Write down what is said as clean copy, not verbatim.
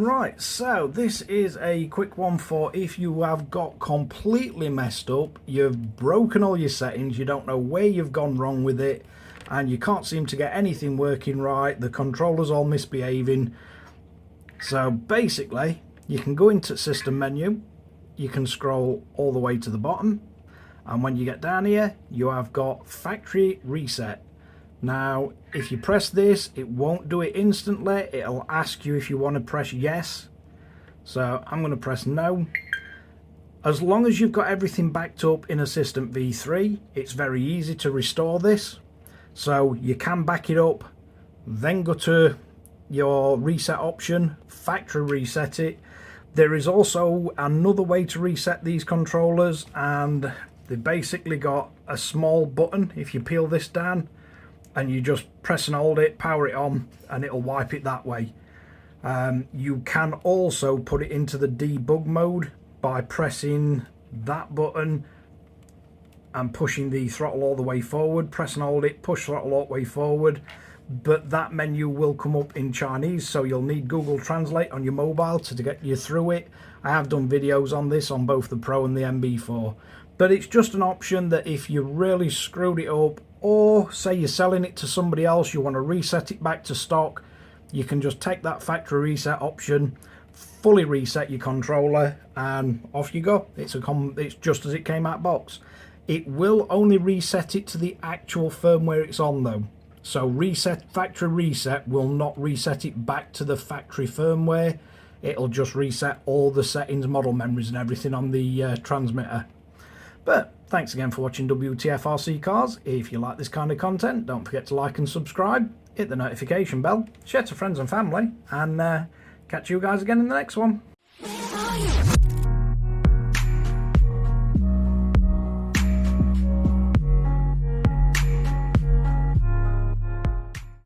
Right, so this is a quick one for if you have got completely messed up, you've broken all your settings, you don't know where you've gone wrong with it, and you can't seem to get anything working right, the controller's all misbehaving. So basically, you can go into system menu, you can scroll all the way to the bottom, and when you get down here, you have got factory reset. Now, if you press this, it won't do it instantly. It'll ask you if you want to press yes. So I'm going to press no. As long as you've got everything backed up in Assistant V3, it's very easy to restore this. So you can back it up, then go to your reset option, factory reset it. There is also another way to reset these controllers, and they've basically got a small button. If you peel this down, and you just press and hold it, power it on, and it'll wipe it that way. You can also put it into the debug mode by pressing that button and pushing the throttle all the way forward. Press and hold it, push throttle all the way forward. But that menu will come up in Chinese, so you'll need Google Translate on your mobile to get you through it. I have done videos on this on both the Pro and the MB4. But it's just an option that if you really screwed it up, or say you're selling it to somebody else, you want to reset it back to stock, you can just take that factory reset option, fully reset your controller, and off you go. It's just as it came out box. It will only reset it to the actual firmware it's on though. So factory reset will not reset it back to the factory firmware. It'll just reset all the settings, model memories and everything on the transmitter. But thanks again for watching Wtf Rc Cars. If you like this kind of content, don't forget to like and subscribe, hit the notification bell, share to friends and family, and catch you guys again in the next one.